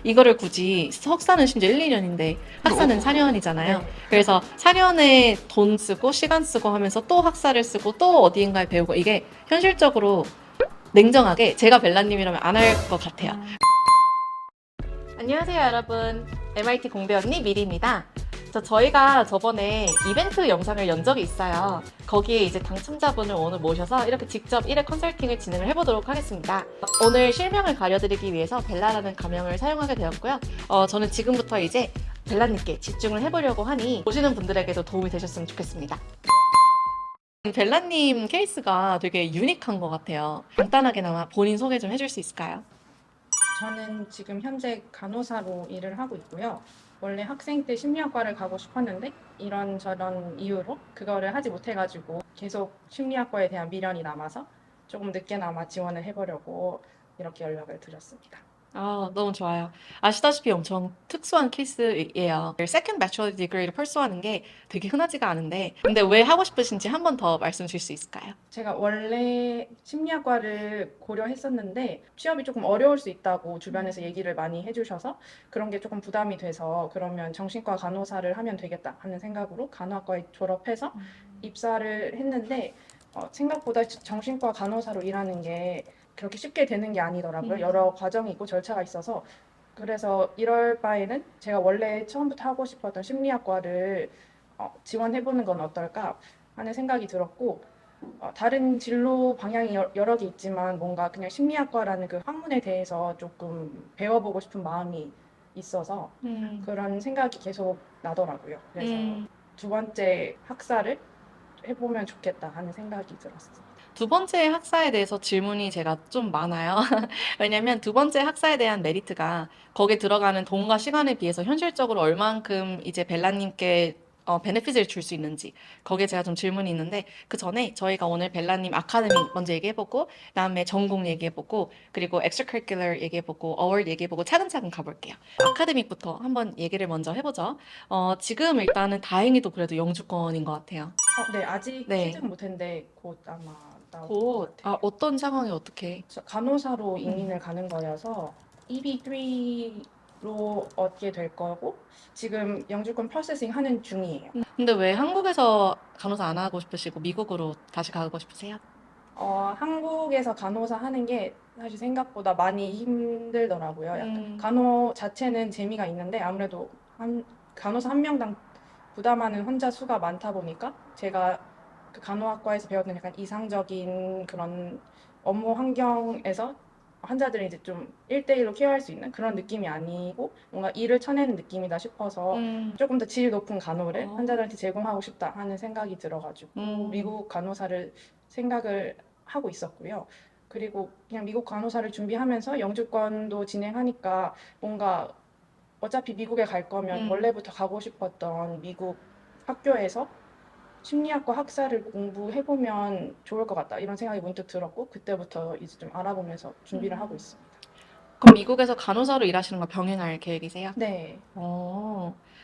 이거를 굳이 석사는 심지어 1, 2년인데 학사는 4년이잖아요. 네. 그래서 4년에 돈 쓰고 시간 쓰고 하면서 또 학사를 쓰고 또 어디인가에 배우고 이게 현실적으로 냉정하게 제가 벨라님이라면 안 할 것 같아요. 안녕하세요 여러분. MIT 공대 언니 미리입니다. 저희가 저번에 이벤트 영상을 연 적이 있어요. 거기에 이제 당첨자분을 오늘 모셔서 이렇게 직접 1회 컨설팅을 진행을 해보도록 하겠습니다. 오늘 실명을 가려드리기 위해서 벨라라는 가명을 사용하게 되었고요. 저는 지금부터 이제 벨라님께 집중을 해보려고 하니 보시는 분들에게도 도움이 되셨으면 좋겠습니다. 벨라님 케이스가 되게 유니크한 것 같아요. 간단하게나마 본인 소개 좀 해줄 수 있을까요? 저는 지금 현재 간호사로 일을 하고 있고요. 원래 학생 때 심리학과를 가고 싶었는데 이런저런 이유로 그거를 하지 못해가지고 계속 심리학과에 대한 미련이 남아서 조금 늦게나마 지원을 해보려고 이렇게 연락을 드렸습니다. 너무 좋아요. 아시다시피 엄청 특수한 케이스예요. Second Bachelor Degree를 펄스하는 게 되게 흔하지가 않은데, 근데 왜 하고 싶으신지 한 번 더 말씀 주실 수 있을까요? 제가 원래 심리학과를 고려했었는데 취업이 조금 어려울 수 있다고 주변에서 얘기를 많이 해주셔서 그런 게 조금 부담이 돼서 그러면 정신과 간호사를 하면 되겠다 하는 생각으로 간호학과에 졸업해서 입사를 했는데 생각보다 정신과 간호사로 일하는 게 그렇게 쉽게 되는 게 아니더라고요. 여러 과정이 있고 절차가 있어서 그래서 이럴 바에는 제가 원래 처음부터 하고 싶었던 심리학과를 지원해보는 건 어떨까 하는 생각이 들었고 다른 진로 방향이 여러 개 있지만 뭔가 그냥 심리학과라는 그 학문에 대해서 조금 배워보고 싶은 마음이 있어서 그런 생각이 계속 나더라고요. 그래서 두 번째 학사를 해보면 좋겠다 하는 생각이 들었어요. 두 번째 학사에 대해서 질문이 제가 좀 많아요. 왜냐면 두 번째 학사에 대한 메리트가 거기에 들어가는 돈과 시간에 비해서 현실적으로 얼만큼 이제 벨라님께 베네핏을 줄 수 있는지 거기에 제가 좀 질문이 있는데 그 전에 저희가 오늘 벨라님 아카데미 먼저 얘기해보고 그다음에 전공 얘기해보고 그리고 extracurricular 얘기해보고 어워드 얘기해보고 차근차근 가볼게요. 아카데믹부터 한번 얘기를 먼저 해보죠. 지금 일단은 다행히도 그래도 영주권인 것 같아요. 네, 아직 네. 시즌 못했는데 곧 아마 나올 것 곧, 같아요. 어떤 상황이 어떻게? 저 간호사로 이민을 가는 거여서 EB3로 얻게 될 거고 지금 영주권 프로세싱 하는 중이에요. 근데 왜 한국에서 간호사 안 하고 싶으시고 미국으로 다시 가고 싶으세요? 한국에서 간호사 하는 게 사실 생각보다 많이 힘들더라고요. 약간 음, 간호 자체는 재미가 있는데 아무래도 간호사 한 명당 부담하는 환자 수가 많다 보니까 제가 그 간호학과에서 배웠던 약간 이상적인 그런 업무 환경에서 환자들을 이제 좀 1대1로 케어할 수 있는 그런 느낌이 아니고 뭔가 일을 쳐내는 느낌이다 싶어서 음, 조금 더 질 높은 간호를 어, 환자들한테 제공하고 싶다 하는 생각이 들어가지고 미국 간호사를 생각을 하고 있었고요. 그리고 그냥 미국 간호사를 준비하면서 영주권도 진행하니까 뭔가 어차피 미국에 갈 거면 원래부터 가고 싶었던 미국 학교에서 심리학과 학사를 공부해보면 좋을 것 같다 이런 생각이 문득 들었고 그때부터 이제 좀 알아보면서 준비를 하고 있습니다. 그럼 미국에서 간호사로 일하시는 걸 병행할 계획이세요? 네,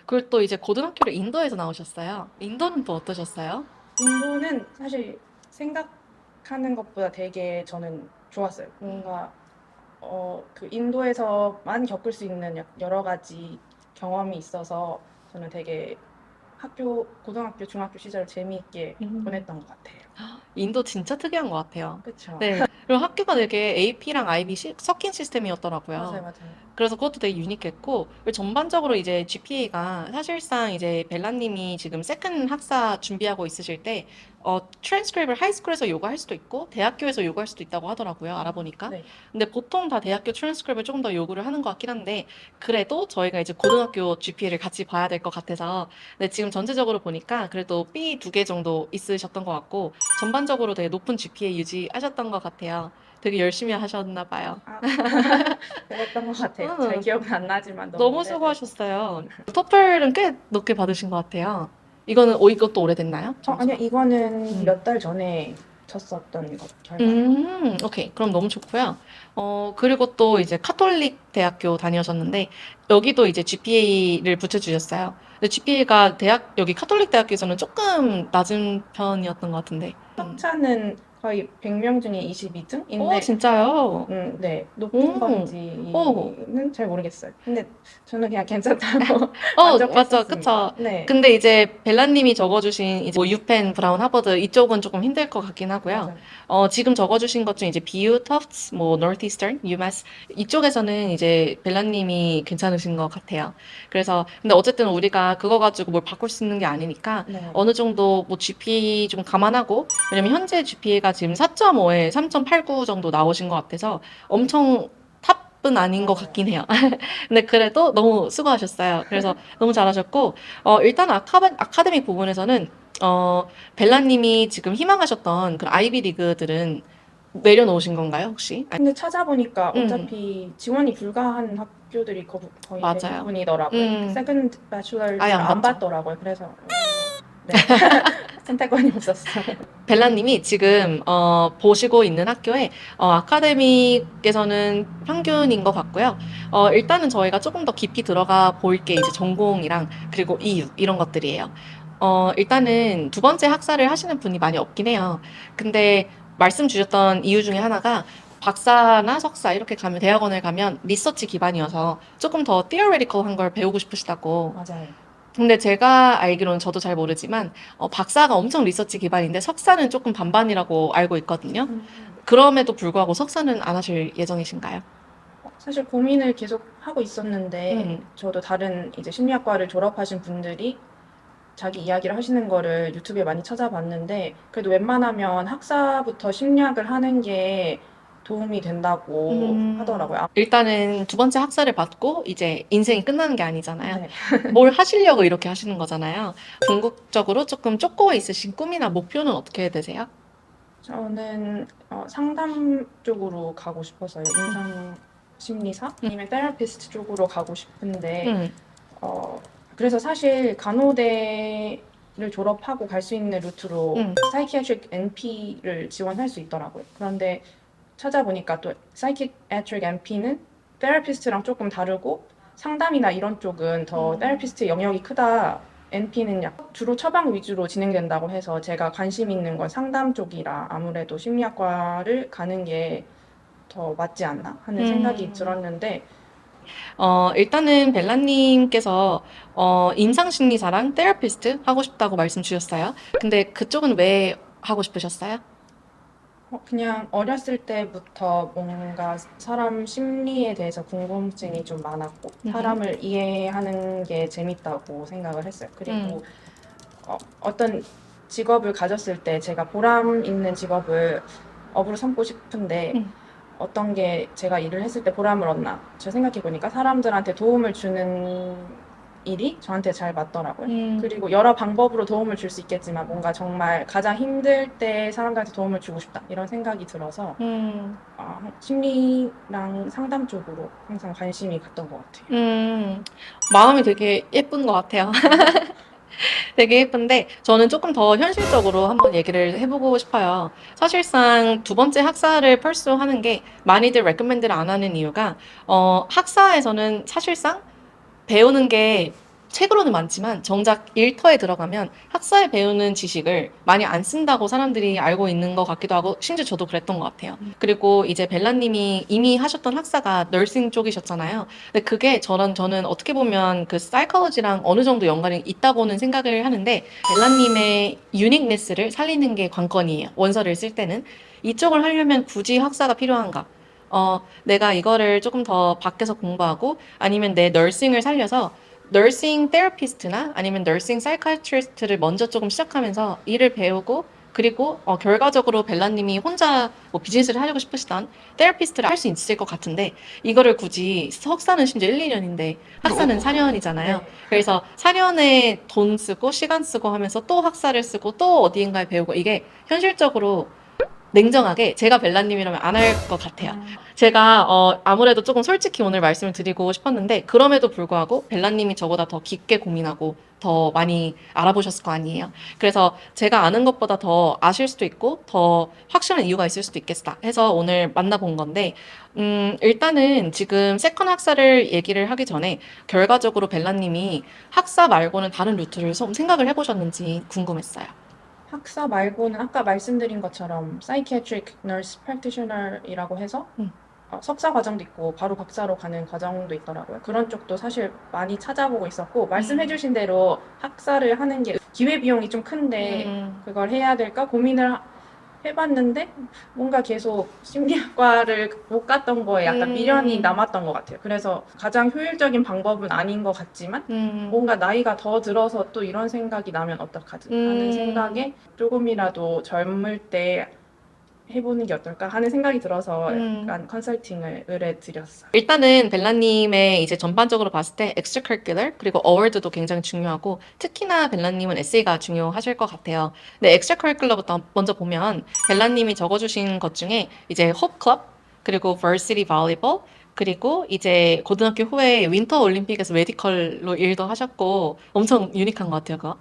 그리고 또 이제 고등학교를 인도에서 나오셨어요. 인도는 또 어떠셨어요? 인도는 사실 생각하는 것보다 되게 저는 좋았어요. 뭔가 그 인도에서만 겪을 수 있는 여러 가지 경험이 있어서 저는 되게 고등학교, 중학교 시절을 재미있게 음. 보냈던 것 같아요. 인도 진짜 특이한 것 같아요. 그쵸? 네. 그리고 학교가 되게 AP랑 IB 섞인 맞아요, 시스템이었더라고요. 맞아요. 그래서 그것도 되게 유니크했고, 그리고 전반적으로 이제 GPA가 사실상 이제 벨라님이 지금 세컨 학사 준비하고 있으실 때, 트랜스크립을 하이스쿨에서 요구할 수도 있고, 대학교에서 요구할 수도 있다고 하더라고요. 알아보니까. 네. 근데 보통 다 대학교 트랜스크립을 조금 더 요구를 하는 것 같긴 한데, 그래도 저희가 이제 고등학교 GPA를 같이 봐야 될 것 같아서, 근데 지금 전체적으로 보니까 그래도 B 2개 정도 있으셨던 것 같고, 전반적으로 되게 높은 GPA 유지하셨던 것 같아요. 되게 열심히 하셨나 봐요. 아, 그랬던 것 같아요. 잘 음, 기억은 안 나지만 너무 너무 오래돼서. 수고하셨어요. 토플은 꽤 높게 받으신 것 같아요. 이것도 오래됐나요? 아니요, 점수가? 이거는 음. 몇 달 전에 쳤었던 결과예요. 오케이. 그럼 너무 좋고요. 그리고 또 이제 카톨릭 대학교 다니셨는데, 여기도 이제 GPA를 붙여주셨어요. 근데 GPA가 여기 카톨릭 대학교에서는 조금 낮은 편이었던 것 같은데. 석차는 거의 100명 중에 오, 22등인데 진짜요? 네, 높은 오, 오, 건지는 잘 모르겠어요. 근데 저는 그냥 괜찮다고 맞죠, 만족했었습니다. 그쵸. 네, 근데 이제 벨라님이 적어주신 이제 뭐 유펜, 브라운, 하버드 이쪽은 조금 힘들 것 같긴 하고요. 맞아요. 지금 적어주신 것 중에 이제 BU, 터프트, 뭐 노스이스턴, 유마스 이쪽에서는 이제 벨라님이 괜찮으신 것 같아요. 그래서 근데 어쨌든 우리가 그거 가지고 뭘 바꿀 수 있는 게 아니니까 네. 어느 정도 뭐 GPA 좀 감안하고 왜냐면 현재 GPA가 지금 4.5에 3.89 정도 나오신 것 같아서 엄청 탑은 아닌 것 맞아요. 같긴 해요. 근데 그래도 너무 수고하셨어요. 그래서 너무 잘하셨고, 일단 아카데믹 부분에서는, 벨라님이 지금 희망하셨던 그 아이비 리그들은 내려놓으신 건가요, 혹시? 근데 찾아보니까 음, 어차피 지원이 불가한 학교들이 거의 맞아요. 대부분이더라고요. 음, 세컨드 아예 배추러를 안 안 받죠. 받더라고요. 그래서 네, 선택권이 없었어요. 벨라님이 지금 보시고 있는 학교에 아카데믹에서는 평균인 것 같고요. 일단은 저희가 조금 더 깊이 들어가 볼 게 이제 전공이랑 그리고 이유 이런 것들이에요. 일단은 두 번째 학사를 하시는 분이 많이 없긴 해요. 근데 말씀 주셨던 이유 중에 하나가 박사나 석사 이렇게 가면 대학원을 가면 리서치 기반이어서 조금 더 theoretical한 걸 배우고 싶으시다고. 맞아요. 근데 제가 알기로는 저도 잘 모르지만 박사가 엄청 리서치 기반인데 석사는 조금 반반이라고 알고 있거든요. 음, 그럼에도 불구하고 석사는 안 하실 예정이신가요? 사실 고민을 계속 하고 있었는데 음, 저도 다른 이제 심리학과를 졸업하신 분들이 자기 이야기를 하시는 거를 유튜브에 많이 찾아봤는데 그래도 웬만하면 학사부터 심리학을 하는 게 도움이 된다고 하더라고요. 일단은 두 번째 학사를 받고 이제 인생이 끝나는 게 아니잖아요. 네. 뭘 하시려고 이렇게 하시는 거잖아요. 궁극적으로 조금 쫓고 있으신 꿈이나 목표는 어떻게 되세요? 저는 상담 쪽으로 가고 싶어서요. 임상 심리사 음, 아니면 테라피스트 쪽으로 가고 싶은데 음, 어, 그래서 사실 간호대를 졸업하고 갈 수 있는 루트로 음, 사이키아트릭 NP를 지원할 수 있더라고요. 그런데 찾아보니까 또 사이키아트릭 NP는 테라피스트랑 조금 다르고 상담이나 이런 쪽은 더 테라피스트 영역이 크다. NP는 주로 처방 위주로 진행된다고 해서 제가 관심 있는 건 상담 쪽이라 아무래도 심리학과를 가는 게 더 맞지 않나 하는 생각이 음. 들었는데 일단은 벨라님께서 임상심리사랑 테라피스트 하고 싶다고 말씀 주셨어요. 근데 그쪽은 왜 하고 싶으셨어요? 그냥 어렸을 때부터 뭔가 사람 심리에 대해서 궁금증이 좀 많았고, 음흠. 사람을 이해하는 게 재밌다고 생각을 했어요. 음, 그리고 어떤 직업을 가졌을 때 제가 보람 있는 직업을 업으로 삼고 싶은데, 음, 어떤 게 제가 일을 했을 때 보람을 얻나? 제가 생각해 보니까 사람들한테 도움을 주는 일이 저한테 잘 맞더라고요. 음, 그리고 여러 방법으로 도움을 줄 수 있겠지만 뭔가 정말 가장 힘들 때 사람들한테 도움을 주고 싶다. 이런 생각이 들어서 음, 심리랑 상담 쪽으로 항상 관심이 갔던 것 같아요. 음. 마음이 되게 예쁜 것 같아요. 되게 예쁜데 저는 조금 더 현실적으로 한번 얘기를 해보고 싶어요. 사실상 두 번째 학사를 펄스하는 게 많이들 레코멘드를 안 하는 이유가 학사에서는 사실상 배우는 게 책으로는 많지만 정작 일터에 들어가면 학사에 배우는 지식을 많이 안 쓴다고 사람들이 알고 있는 것 같기도 하고 심지어 저도 그랬던 것 같아요. 그리고 이제 벨라님이 이미 하셨던 학사가 널싱 쪽이셨잖아요. 근데 그게 저는 어떻게 보면 그 사이콜로지랑 어느 정도 연관이 있다고는 생각을 하는데 벨라님의 유닉네스를 살리는 게 관건이에요. 원서를 쓸 때는 이쪽을 하려면 굳이 학사가 필요한가? 내가 이거를 조금 더 밖에서 공부하고 아니면 내 널싱을 살려서 널싱 테라피스트나 아니면 널싱 사이카트리스트를 먼저 조금 시작하면서 일을 배우고 그리고 결과적으로 벨라님이 혼자 뭐 비즈니스를 하려고 싶으시던 테라피스트를 할 수 있을 것 같은데 이거를 굳이 석사는 심지어 1, 2년인데 학사는 4년이잖아요. 네. 그래서 4년에 돈 쓰고 시간 쓰고 하면서 또 학사를 쓰고 또 어디인가에 배우고 이게 현실적으로 냉정하게 제가 벨라님이라면 안 할 것 같아요. 제가 아무래도 조금 솔직히 오늘 말씀을 드리고 싶었는데 그럼에도 불구하고 벨라님이 저보다 더 깊게 고민하고 더 많이 알아보셨을 거 아니에요. 그래서 제가 아는 것보다 더 아실 수도 있고 더 확실한 이유가 있을 수도 있겠다 해서 오늘 만나본 건데 일단은 지금 세컨 학사를 얘기를 하기 전에 결과적으로 벨라님이 학사 말고는 다른 루트를 좀 생각을 해보셨는지 궁금했어요. 학사 말고는 아까 말씀드린 것처럼 Psychiatric Nurse Practitioner이라고 해서 음. 석사 과정도 있고 바로 박사로 가는 과정도 있더라고요. 그런 쪽도 사실 많이 찾아보고 있었고 말씀해주신 대로 학사를 하는 게 기회 비용이 좀 큰데 그걸 해야 될까 고민을 해봤는데 뭔가 계속 심리학과를 못 갔던 거에 약간 미련이 남았던 것 같아요. 그래서 가장 효율적인 방법은 아닌 것 같지만 뭔가 나이가 더 들어서 또 이런 생각이 나면 어떡하지 하는 생각에 조금이라도 젊을 때 해보는 게 어떨까 하는 생각이 들어서 약간 컨설팅을 의뢰드렸어요. 일단은 벨라님의 이제 전반적으로 봤을 때 extracurricular 그리고 어워드도 굉장히 중요하고 특히나 벨라님은 에세이가 중요하실 것 같아요. 근데 extracurricular부터 먼저 보면 벨라님이 적어주신 것 중에 이제 hope club 그리고 varsity volleyball 그리고 이제 고등학교 후에 윈터 올림픽에서 메디컬로 일도 하셨고 엄청 유니크한 것 같아요, 그거.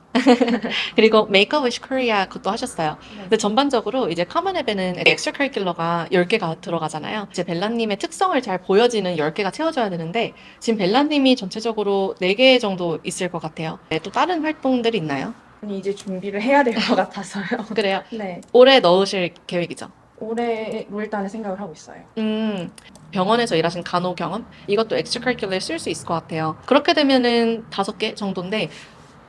그리고 Make a Wish Korea 그것도 하셨어요. 근데 전반적으로 이제 커먼 앱에는 엑스트라커리큘러가 10개가 들어가잖아요. 이제 벨라님의 특성을 잘 보여지는 10개가 채워져야 되는데 지금 벨라님이 전체적으로 4개 정도 있을 것 같아요. 네, 또 다른 활동들이 있나요? 아니, 이제 준비를 해야 될 것 같아서요. 그래요. 네. 올해 넣으실 계획이죠? 올해 일단은 생각을 하고 있어요. 병원에서 일하신 간호 경험? 이것도 엑스트라커리큘러에 쓸 수 있을 것 같아요. 그렇게 되면은 5개 정도인데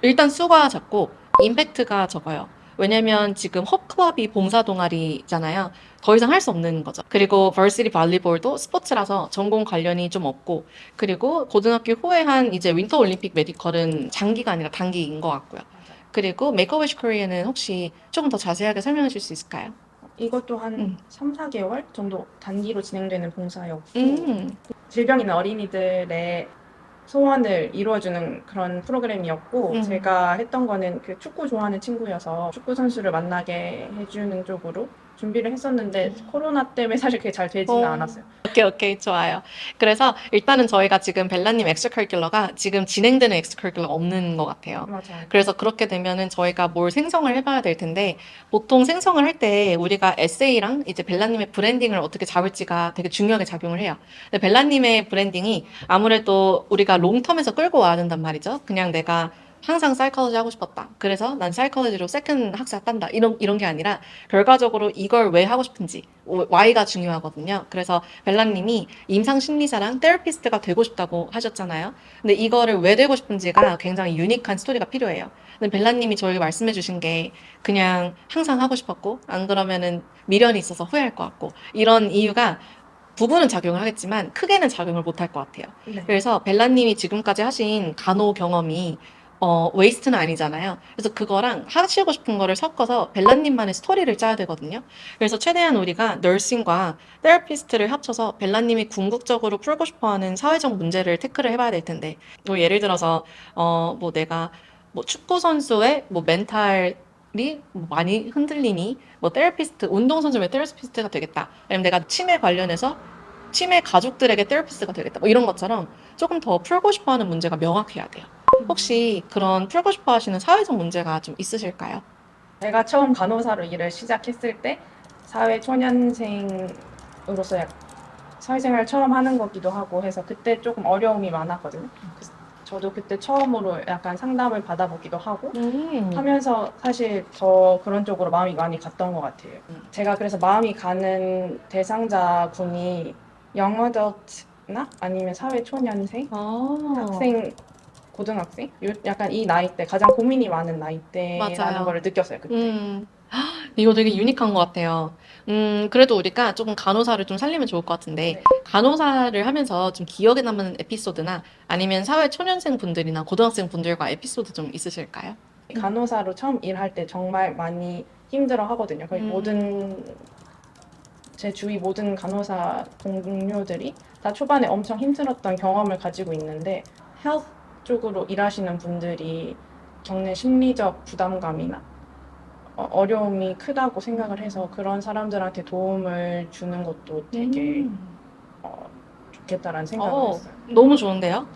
일단 수가 작고 임팩트가 적어요. 왜냐면 지금 홉클럽이 봉사 동아리잖아요. 더 이상 할 수 없는 거죠. 그리고 벌시티 발리볼도 스포츠라서 전공 관련이 좀 없고, 그리고 고등학교 후에 한 이제 윈터 올림픽 메디컬은 장기가 아니라 단기인 것 같고요. 맞아요. 그리고 메이크업 위시 코리아는 혹시 조금 더 자세하게 설명해 줄 수 있을까요? 이것도 한 음. 3, 4개월 정도 단기로 진행되는 봉사였고 음. 질병 있는 어린이들의 소원을 이루어주는 그런 프로그램이었고 제가 했던 거는 그 축구 좋아하는 친구여서 축구 선수를 만나게 해주는 쪽으로 준비를 했었는데 코로나 때문에 사실 그게 잘 되지는 않았어요. 오케이, 좋아요. 그래서 일단은 저희가 지금 벨라님 엑스트라커리큘러가 지금 진행되는 엑스트라커리큘러가 없는 것 같아요. 맞아요. 그래서 그렇게 되면은 저희가 뭘 생성을 해봐야 될 텐데 보통 생성을 할 때 우리가 에세이랑 이제 벨라님의 브랜딩을 어떻게 잡을지가 되게 중요하게 작용을 해요. 근데 벨라님의 브랜딩이 아무래도 우리가 롱텀에서 끌고 와야 된단 말이죠. 그냥 내가 항상 사이코로지 하고 싶었다. 그래서 난 사이코로지로 세컨 학사 딴다. 이런 게 아니라 결과적으로 이걸 왜 하고 싶은지 Y가 중요하거든요. 그래서 벨라님이 임상 심리사랑 테라피스트가 되고 싶다고 하셨잖아요. 근데 이거를 왜 되고 싶은지가 굉장히 유니크한 스토리가 필요해요. 근데 벨라님이 저희가 말씀해 주신 게 그냥 항상 하고 싶었고 안 그러면은 미련이 있어서 후회할 것 같고 이런 이유가 부분은 작용을 하겠지만 크게는 작용을 못 할 것 같아요. 네. 그래서 벨라님이 지금까지 하신 간호 경험이 웨이스트는 아니잖아요. 그래서 그거랑 하시고 싶은 거를 섞어서 벨라님만의 스토리를 짜야 되거든요. 그래서 최대한 우리가 널싱과 테라피스트를 합쳐서 벨라님이 궁극적으로 풀고 싶어하는 사회적 문제를 태클을 해봐야 될 텐데, 뭐 예를 들어서 뭐 내가 뭐 축구 선수의 뭐 멘탈이 뭐 많이 흔들리니 뭐 테라피스트 운동선수 왜 테라피스트가 되겠다. 아니면 내가 치매 관련해서 치매 가족들에게 테라피스트가 되겠다. 뭐 이런 것처럼 조금 더 풀고 싶어하는 문제가 명확해야 돼요. 혹시 그런 풀고 싶어 하시는 사회적 문제가 좀 있으실까요? 제가 처음 간호사로 일을 시작했을 때 사회 초년생으로서 사회생활 처음 하는 거기도 하고 해서 그때 조금 어려움이 많았거든요. 저도 그때 처음으로 약간 상담을 받아보기도 하고 하면서 사실 더 그런 쪽으로 마음이 많이 갔던 것 같아요. 제가 그래서 마음이 가는 대상자 군이 영어더트나 아니면 사회 초년생, 학생, 고등학생 약간 이 나이대 가장 고민이 많은 나이대라는 맞아요. 걸 느꼈어요 그때. 이거 되게 유니크한 것 같아요. 그래도 우리가 조금 간호사를 좀 살리면 좋을 것 같은데, 네. 간호사를 하면서 좀 기억에 남는 에피소드나 아니면 사회 초년생 분들이나 고등학생 분들과 에피소드 좀 있으실까요? 간호사로 처음 일할 때 정말 많이 힘들어 하거든요. 거의 모든 제 주위 모든 간호사 동료들이 다 초반에 엄청 힘들었던 경험을 가지고 있는데 헬스 쪽으로 일하시는 분들이 겪는 심리적 부담감이나 어려움이 크다고 생각을 해서 그런 사람들한테 도움을 주는 것도 되게 좋겠다라는 생각을 했어요. 너무 좋은데요?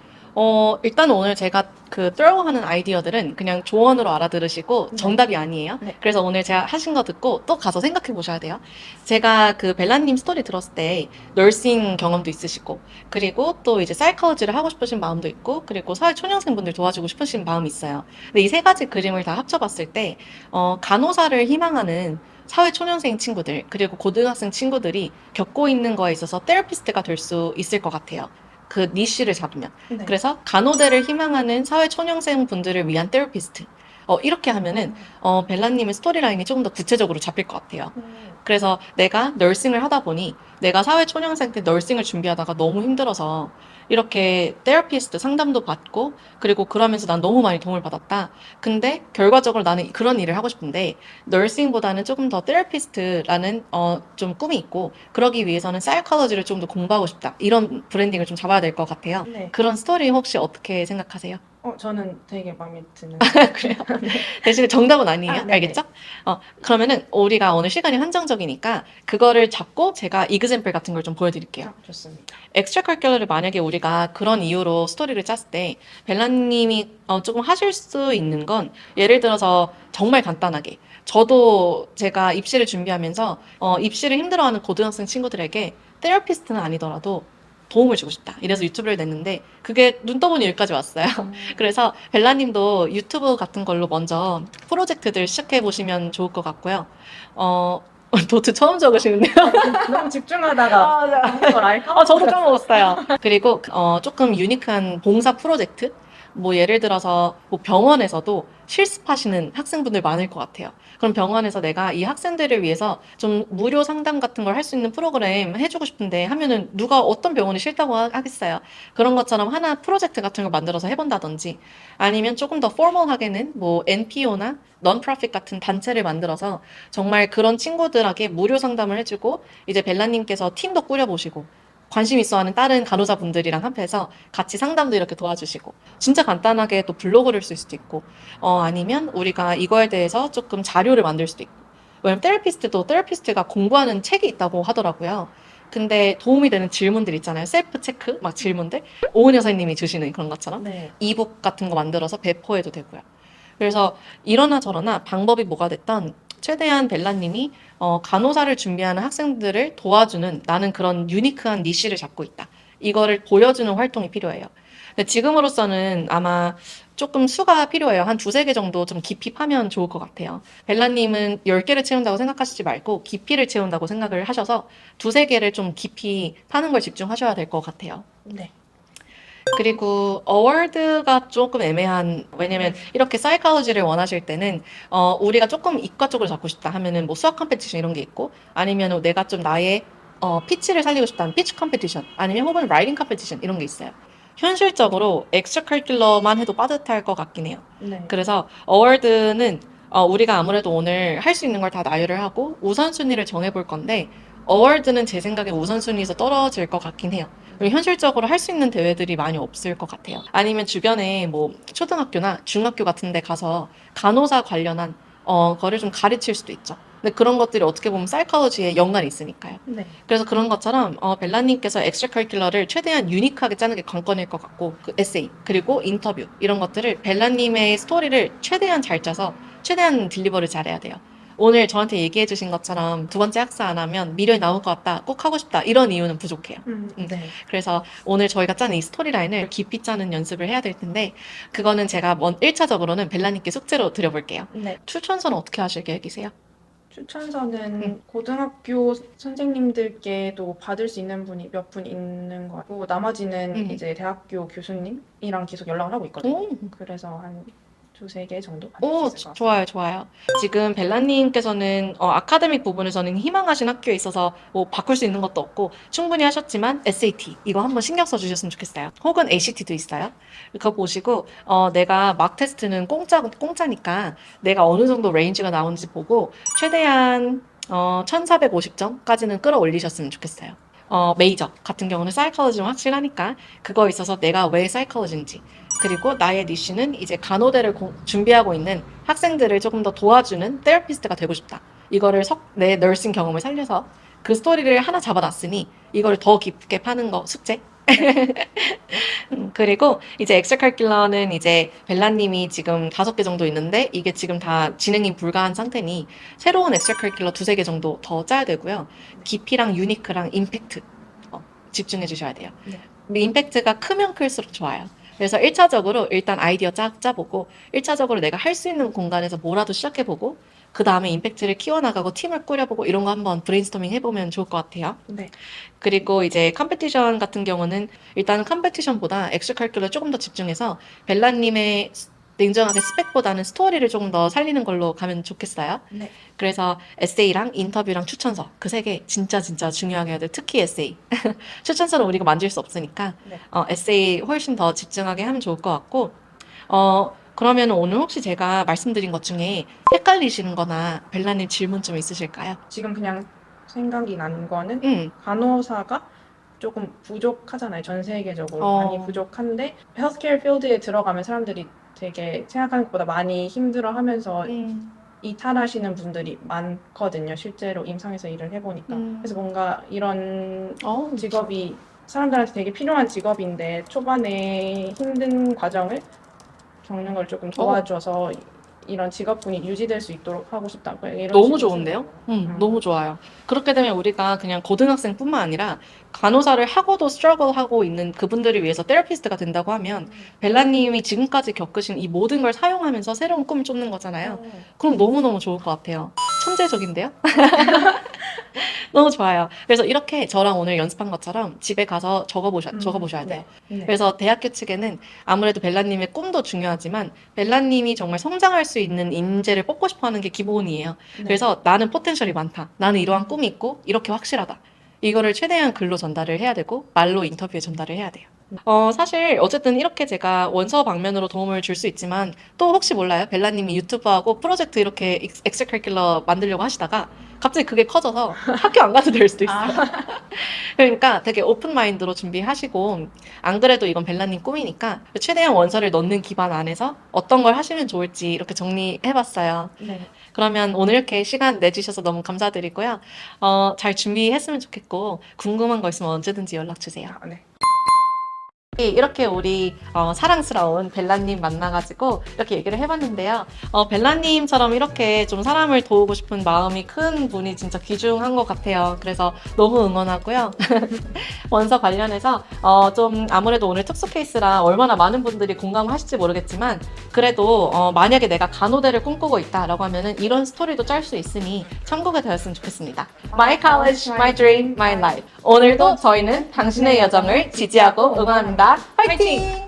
일단 오늘 제가 그 throw-하는 아이디어들은 그냥 조언으로 알아들으시고 네. 정답이 아니에요. 네. 그래서 오늘 제가 하신 거 듣고 또 가서 생각해 보셔야 돼요. 제가 그 벨라님 스토리 들었을 때 널싱 경험도 있으시고, 그리고 또 이제 사이코로지를 하고 싶으신 마음도 있고, 그리고 사회 초년생분들 도와주고 싶으신 마음이 있어요. 근데 이 세 가지 그림을 다 합쳐봤을 때, 간호사를 희망하는 사회 초년생 친구들, 그리고 고등학생 친구들이 겪고 있는 거에 있어서 테라피스트가 될 수 있을 것 같아요. 그 니쉬를 잡으면. 네. 그래서 간호대를 희망하는 사회 초년생 분들을 위한 테라피스트. 이렇게 하면은 벨라님의 스토리라인이 조금 더 구체적으로 잡힐 것 같아요. 그래서 내가 널싱을 하다 보니 내가 사회 초년생 때 널싱을 준비하다가 너무 힘들어서 이렇게 테라피스트 상담도 받고, 그리고 그러면서 난 너무 많이 도움을 받았다. 근데 결과적으로 나는 그런 일을 하고 싶은데 널싱보다는 조금 더 테라피스트라는 좀 꿈이 있고, 그러기 위해서는 사이콜로지를 좀 더 공부하고 싶다. 이런 브랜딩을 좀 잡아야 될 것 같아요. 네. 그런 스토리 혹시 어떻게 생각하세요? 저는 되게 마음에 드는. 그래요? 대신에 정답은 아니에요. 네네. 알겠죠? 그러면은 우리가 오늘 시간이 한정적이니까 그거를 잡고 제가 이그젬플 같은 걸 좀 보여드릴게요. 좋습니다. 엑스트라 커리큘러를 만약에 우리가 그런 이유로 스토리를 짰을 때 벨라님이 조금 하실 수 있는 건, 예를 들어서 정말 간단하게, 저도 제가 입시를 준비하면서 입시를 힘들어하는 고등학생 친구들에게 테라피스트는 아니더라도 도움을 주고 싶다. 이래서 유튜브를 냈는데 그게 눈 떠보니 여기까지 왔어요. 그래서 벨라님도 유튜브 같은 걸로 먼저 프로젝트들 시작해 보시면 좋을 것 같고요. 노트 처음 적으시는데요. 너무 집중하다가 하는 걸 알까? 저도 까먹었어요. 그리고 조금 유니크한 봉사 프로젝트? 뭐 예를 들어서 뭐 병원에서도 실습하시는 학생분들 많을 것 같아요. 그럼 병원에서 내가 이 학생들을 위해서 좀 무료 상담 같은 걸 할 수 있는 프로그램 해주고 싶은데 하면은 누가 어떤 병원이 싫다고 하겠어요. 그런 것처럼 하나 프로젝트 같은 걸 만들어서 해본다든지, 아니면 조금 더 포멀하게는 뭐 NPO나 non-profit 같은 단체를 만들어서 정말 그런 친구들에게 무료 상담을 해주고, 이제 벨라님께서 팀도 꾸려보시고 관심 있어 하는 다른 간호사분들이랑 합해서 같이 상담도 이렇게 도와주시고, 진짜 간단하게 또 블로그를 쓸 수도 있고, 아니면 우리가 이거에 대해서 조금 자료를 만들 수도 있고. 왜냐면 테라피스트가 공부하는 책이 있다고 하더라고요. 근데 도움이 되는 질문들 있잖아요. 셀프 체크 막 질문들. 오은 여사님이 주시는 그런 것처럼 네. 이북 같은 거 만들어서 배포해도 되고요. 그래서 이러나 저러나 방법이 뭐가 됐던 최대한 벨라님이 간호사를 준비하는 학생들을 도와주는, 나는 그런 유니크한 니쉬를 잡고 있다. 이거를 보여주는 활동이 필요해요. 근데 지금으로서는 아마 조금 수가 필요해요. 한 두세 개 정도 좀 깊이 파면 좋을 것 같아요. 벨라님은 10개를 채운다고 생각하시지 말고 깊이를 채운다고 생각을 하셔서 두세 개를 좀 깊이 파는 걸 집중하셔야 될 것 같아요. 네. 그리고 어워드가 조금 애매한, 왜냐면 이렇게 사이콜로지를 원하실 때는 우리가 조금 이과 쪽으로 잡고 싶다 하면은 뭐 수학 컴페티션 이런 게 있고, 아니면 내가 좀 나의 피치를 살리고 싶다는 피치 컴페티션, 아니면 혹은 라이팅 컴페티션 이런 게 있어요. 현실적으로 엑스트라 커리큘러만 해도 빠듯할 것 같긴 해요. 네. 그래서 어워드는 우리가 아무래도 오늘 할 수 있는 걸 다 나열을 하고 우선순위를 정해볼 건데, 어워드는 제 생각에 우선순위에서 떨어질 것 같긴 해요. 그리고 현실적으로 할 수 있는 대회들이 많이 없을 것 같아요. 아니면 주변에 뭐 초등학교나 중학교 같은 데 가서 간호사 관련한 거를 좀 가르칠 수도 있죠. 근데 그런 것들이 어떻게 보면 사이코로지에 연관이 있으니까요. 네. 그래서 그런 것처럼 벨라님께서 엑스트라 커리큘러를 최대한 유니크하게 짜는 게 관건일 것 같고, 그 에세이 그리고 인터뷰 이런 것들을 벨라님의 스토리를 최대한 잘 짜서 최대한 딜리버를 잘해야 돼요. 오늘 저한테 얘기해 주신 것처럼 두 번째 학사 안 하면 미련이 나올 것 같다, 꼭 하고 싶다, 이런 이유는 부족해요. 네. 그래서 오늘 저희가 짠 이 스토리라인을 깊이 짜는 연습을 해야 될 텐데, 그거는 제가 1차적으로는 벨라님께 숙제로 드려볼게요. 네. 추천서는 어떻게 하실 계획이세요? 추천서는 고등학교 선생님들께도 받을 수 있는 분이 몇 분 있는 것 같고, 나머지는 이제 대학교 교수님이랑 계속 연락을 하고 있거든요. 오. 그래서 한 두세 개 정도 받을 수 오, 있을 것 같아요. 좋아요, 좋아요. 지금 벨라님께서는 아카데믹 부분에서는 희망하신 학교에 있어서 뭐 바꿀 수 있는 것도 없고 충분히 하셨지만, SAT 이거 한번 신경 써주셨으면 좋겠어요. 혹은 ACT도 있어요. 그거 보시고 내가 막 테스트는 공짜니까 내가 어느 정도 레인지가 나오는지 보고 최대한 1450점까지는 끌어올리셨으면 좋겠어요. 메이저 같은 경우는 사이콜로지는 확실하니까 그거에 있어서 내가 왜 사이콜로지인지, 그리고 나의 니쉬는 이제 간호대를 준비하고 있는 학생들을 조금 더 도와주는 테라피스트가 되고 싶다. 이거를 내 널싱 경험을 살려서 그 스토리를 하나 잡아놨으니 이거를 더 깊게 파는 거 숙제? 그리고 이제 엑스트라커큘러는 이제 벨라님이 지금 5개 정도 있는데 이게 지금 다 진행이 불가한 상태니 새로운 엑스트라커큘러 2-3개 정도 더 짜야 되고요. 깊이랑 유니크랑 임팩트 집중해 주셔야 돼요. 네. 근데 임팩트가 크면 클수록 좋아요. 그래서 1차적으로 일단 아이디어 짜보고 1차적으로 내가 할 수 있는 공간에서 뭐라도 시작해보고 그 다음에 임팩트를 키워나가고 팀을 꾸려보고 이런 거 한번 브레인스토밍 해보면 좋을 것 같아요. 네. 그리고 이제 컴페티션 같은 경우는 일단 컴페티션보다 엑스트라커큘러에 조금 더 집중해서 벨라님의 냉정하게 스펙보다는 스토리를 조금 더 살리는 걸로 가면 좋겠어요. 네. 그래서 에세이랑 인터뷰랑 추천서 그 3개 진짜 중요하게 해야 돼요. 특히 에세이. 추천서는 우리가 만질 수 없으니까 네. 에세이 훨씬 더 집중하게 하면 좋을 것 같고 그러면 오늘 혹시 제가 말씀드린 것 중에 헷갈리시는 거나 벨라님 질문 좀 있으실까요? 지금 그냥 생각이 나는 거는 응. 간호사가 조금 부족하잖아요. 전 세계적으로 어. 많이 부족한데 헬스케어 필드에 들어가면 사람들이 되게 생각하는 것보다 많이 힘들어하면서 이탈하시는 분들이 많거든요. 실제로 임상에서 일을 해보니까. 그래서 뭔가 이런 직업이 사람들한테 되게 필요한 직업인데 초반에 힘든 과정을 겪는 걸 조금 도와줘서 이런 직업군이 유지될 수 있도록 하고 싶다. 이런 너무 식으로 좋은데요? 생각해요. 너무 좋아요. 그렇게 되면 우리가 그냥 고등학생뿐만 아니라 간호사를 하고도 스트러글 하고 있는 그분들을 위해서 테라피스트가 된다고 하면 벨라님이 지금까지 겪으신 이 모든 걸 사용하면서 새로운 꿈을 쫓는 거잖아요. 그럼 너무너무 좋을 것 같아요. 천재적인데요? 너무 좋아요. 그래서 이렇게 저랑 오늘 연습한 것처럼 집에 가서 적어보셔야 돼요. 네. 그래서 대학교 측에는 아무래도 벨라님의 꿈도 중요하지만 벨라님이 정말 성장할 수 있는 인재를 뽑고 싶어 하는 게 기본이에요. 네. 그래서 나는 포텐셜이 많다. 나는 이러한 꿈이 있고 이렇게 확실하다. 이거를 최대한 글로 전달을 해야 되고 말로 인터뷰에 전달을 해야 돼요. 사실 어쨌든 이렇게 제가 원서 방면으로 도움을 줄 수 있지만 또 혹시 몰라요. 벨라님이 유튜브하고 프로젝트 이렇게 엑스트라커큘러 만들려고 하시다가 갑자기 그게 커져서 학교 안 가도 될 수도 있어요. 그러니까 되게 오픈 마인드로 준비하시고 안 그래도 이건 벨라님 꿈이니까 최대한 원서를 넣는 기반 안에서 어떤 걸 하시면 좋을지 이렇게 정리해봤어요. 네. 그러면 오늘 이렇게 시간 내주셔서 너무 감사드리고요. 잘 준비했으면 좋겠고 궁금한 거 있으면 언제든지 연락 주세요. 네. 이렇게 우리 사랑스러운 벨라님 만나가지고 이렇게 얘기를 해봤는데요. 벨라님처럼 이렇게 좀 사람을 도우고 싶은 마음이 큰 분이 진짜 귀중한 것 같아요. 그래서 너무 응원하고요. 원서 관련해서 좀 아무래도 오늘 특수 케이스라 얼마나 많은 분들이 공감하실지 모르겠지만 그래도 만약에 내가 간호대를 꿈꾸고 있다라고 하면은 이런 스토리도 짤 수 있으니 참고가 되었으면 좋겠습니다. My college, my dream, my life. 오늘도 저희는 당신의 여정을 지지하고 응원합니다. 화이팅!